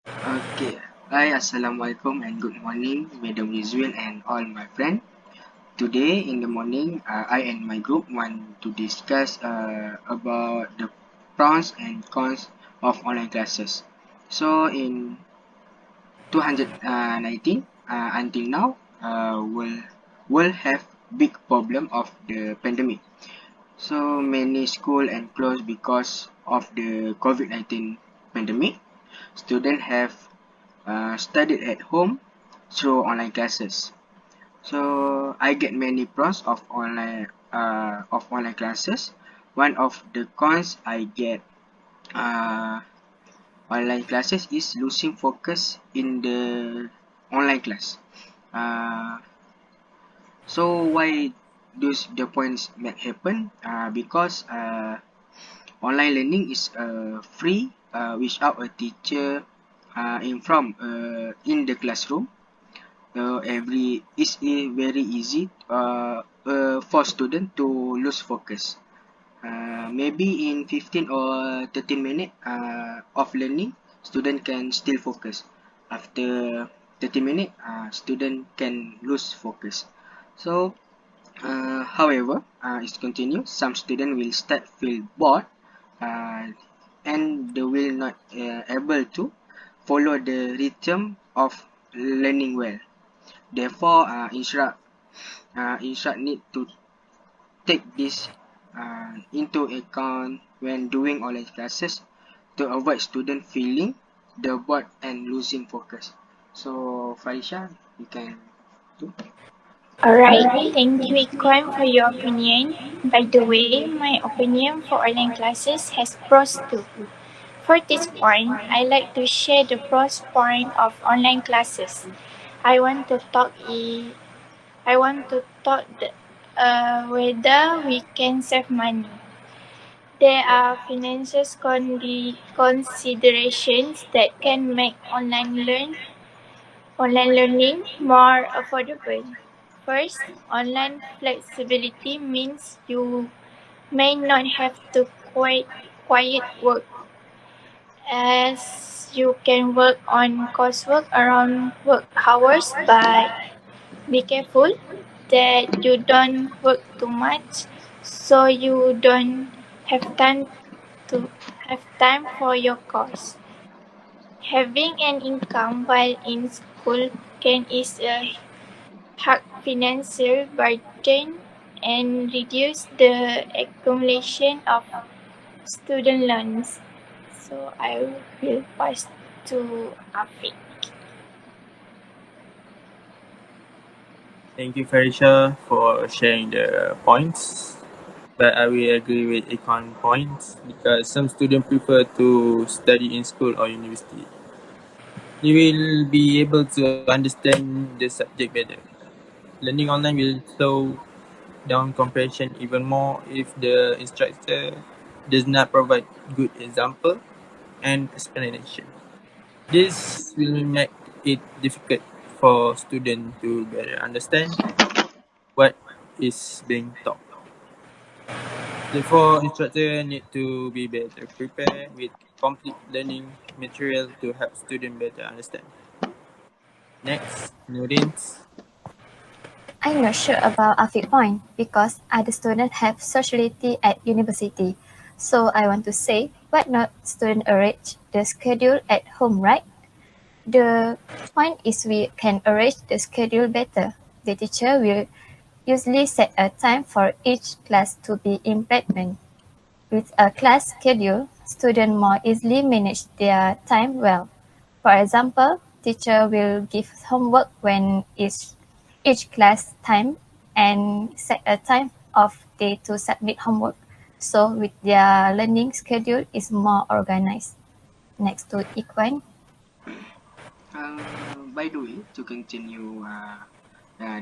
Okay. Hi, Assalamualaikum and good morning, Madam Rizwin and all my friends. Today in the morning, I and my group want to discuss about the pros and cons of online classes. So in 2019, until now, will have big problem of the pandemic. So many school and closed because of the COVID-19 pandemic. Students have studied at home through online classes. So I get many pros of online classes. One of the cons I get uh, online classes is losing focus in the online class. Uh, so why those the points might happen? Because online learning is free without a teacher in the classroom. Every is very easy for student to lose focus. Maybe in 15 or 13 minutes of learning, student can still focus. After 30 minutes, student can lose focus. So, however, it's continue. Some student will start feel bored, uh, and they will not able to follow the rhythm of learning well. Therefore, instruct need to take this into account when doing online classes to avoid student feeling the bored and losing focus. So, Farisha, you can do. Alright, thank you Ikwan for your opinion. By the way, my opinion for online classes has pros too. For this point, I like to share the pros point of online classes. I want to talk I want to talk whether we can save money. There are financial considerations that can make online learning more affordable. First, online flexibility means you may not have to quiet work as you can work on coursework around work hours, but be careful that you don't work too much so you don't have time to have time for your course. Having an income while in school can ease a hard financial burden and reduce the accumulation of student loans. So I will pass to Afiq. Thank you, Farisha, for sharing the points. But I will agree with Econ points because some students prefer to study in school or university. You will be able to understand the subject better. Learning online will slow down comprehension even more if the instructor does not provide good example and explanation. This will make it difficult for students to better understand what is being taught. Therefore, instructor need to be better prepared with complete learning material to help student better understand. Next, Nurins. I'm not sure about Afiq point because other students have sociality at university. So I want to say, why not student arrange the schedule at home, right? The point is we can arrange the schedule better. The teacher will usually set a time for each class to be implemented. With a class schedule, students more easily manage their time well. For example, teacher will give homework when each class time and set a time of day to submit homework. So with their learning schedule is more organized. Next to Equine. By the way, to continue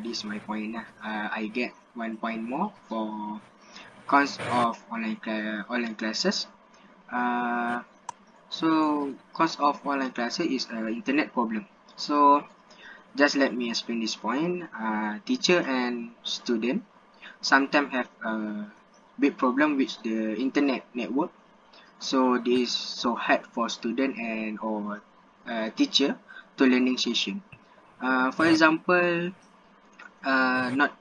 this my point, I get 1 point more for cons of online classes. Uh, so cost of online classes is internet problem. So just let me explain this point. Teacher and student sometimes have a big problem with the internet network. So this is so hard for student and or teacher to learning session. For example, not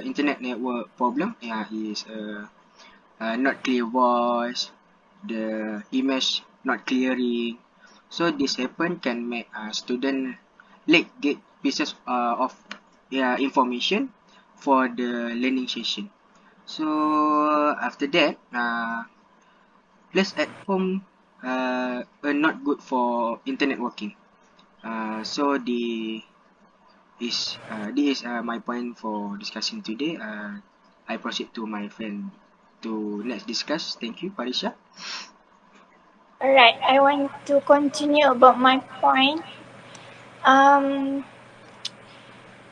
internet network problem is not clear voice, the image not clearing. So this happen can make student late get pieces of information for the learning session. So after that, place at home are not good for internet working. So this is my point for discussing today. I proceed to my friend to next discuss. Thank you, Parisha. Alright, I want to continue about my point.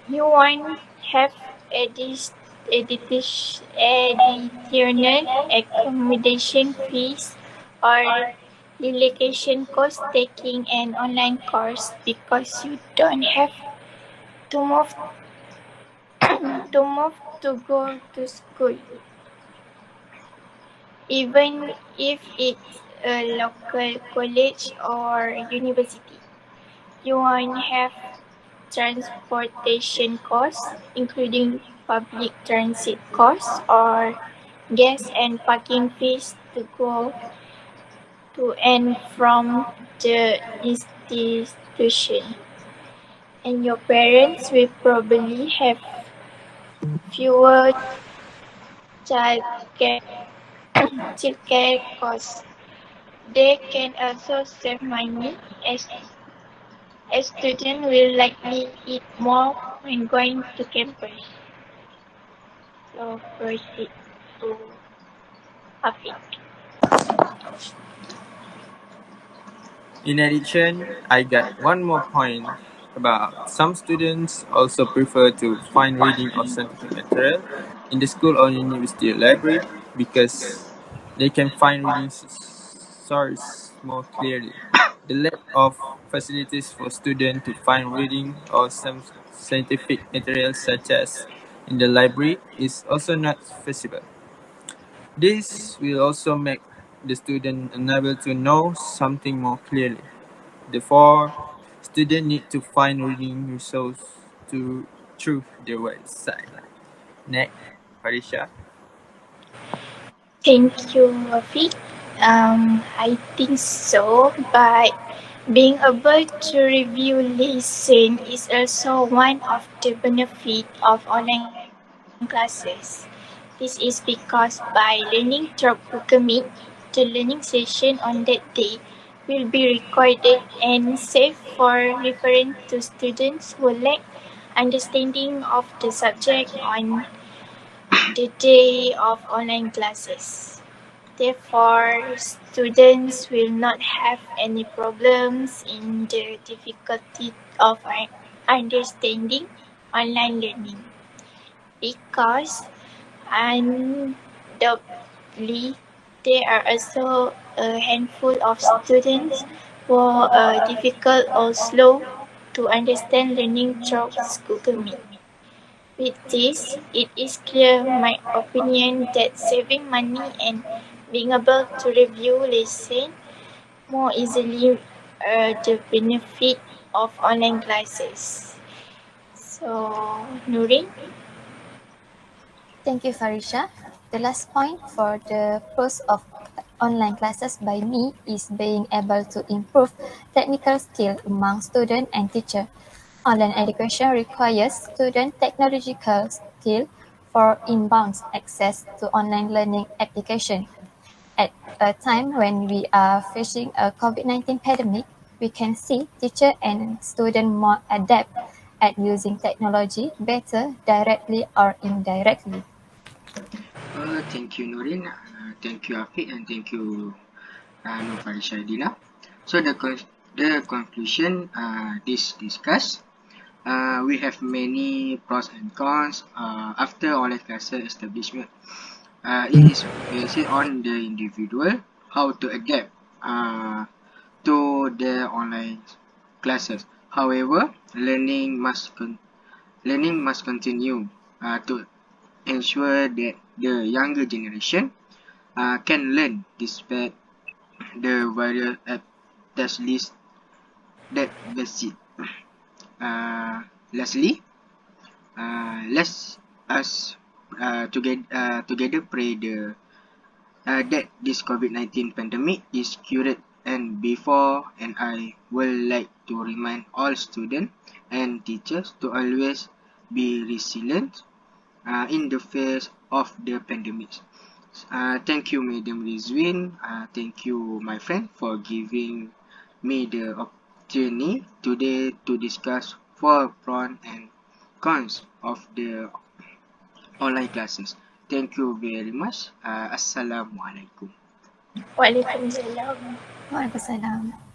You want have additional accommodation fees or relocation cost taking an online course because you don't have to move to go to school, even if it's a local college or university. You won't have transportation costs, including public transit costs or gas and parking fees to go to and from the institution. And your parents will probably have fewer childcare childcare costs. They can also save money as a student will likely eat more when going to campus. So proceed to Afiq. In addition, I got one more point about some students also prefer to find reading or scientific material in the school or university library because they can find reading source more clearly. The lack of facilities for students to find reading or some scientific materials such as in the library is also not feasible. This will also make the student unable to know something more clearly. Therefore, students need to find reading resources through the website. Next, Farisha. Thank you, Afiq. I think so, but being able to review lesson is also one of the benefit of online classes. This is because by learning through Google Meet, the learning session on that day will be recorded and saved for reference to students who lack understanding of the subject on the day of online classes. Therefore, students will not have any problems in the difficulty of understanding online learning because undoubtedly there are also a handful of students who are difficult or slow to understand learning through Google Meet. With this, it is clear my opinion that saving money and being able to review lesson more easily are the benefit of online classes. So, Nurin? Thank you, Farisha. The last point for the pros of online classes by me is being able to improve technical skill among student and teacher. Online education requires student technological skill for inbound access to online learning application. At a time when we are facing a COVID-19 pandemic, we can see teacher and student more adept at using technology better directly or indirectly. Thank you, Nurin. Thank you, Afiq, and thank you, Farisha Dina. So the conclusion this discuss. We have many pros and cons after online classes establishment. It is based on the individual how to adapt to the online classes. However, learning must continue to ensure that the younger generation can learn despite the various test list that visit. Lastly, let's us together pray that this COVID-19 pandemic is cured. And before, and I would like to remind all students and teachers to always be resilient in the face of the pandemic. Thank you, Madam Rizwin. Thank you, my friend, for giving me the opportunity today to discuss for pros and cons of the online classes. Thank you very much. Assalamualaikum. Waalaikumsalam. Waalaikumsalam.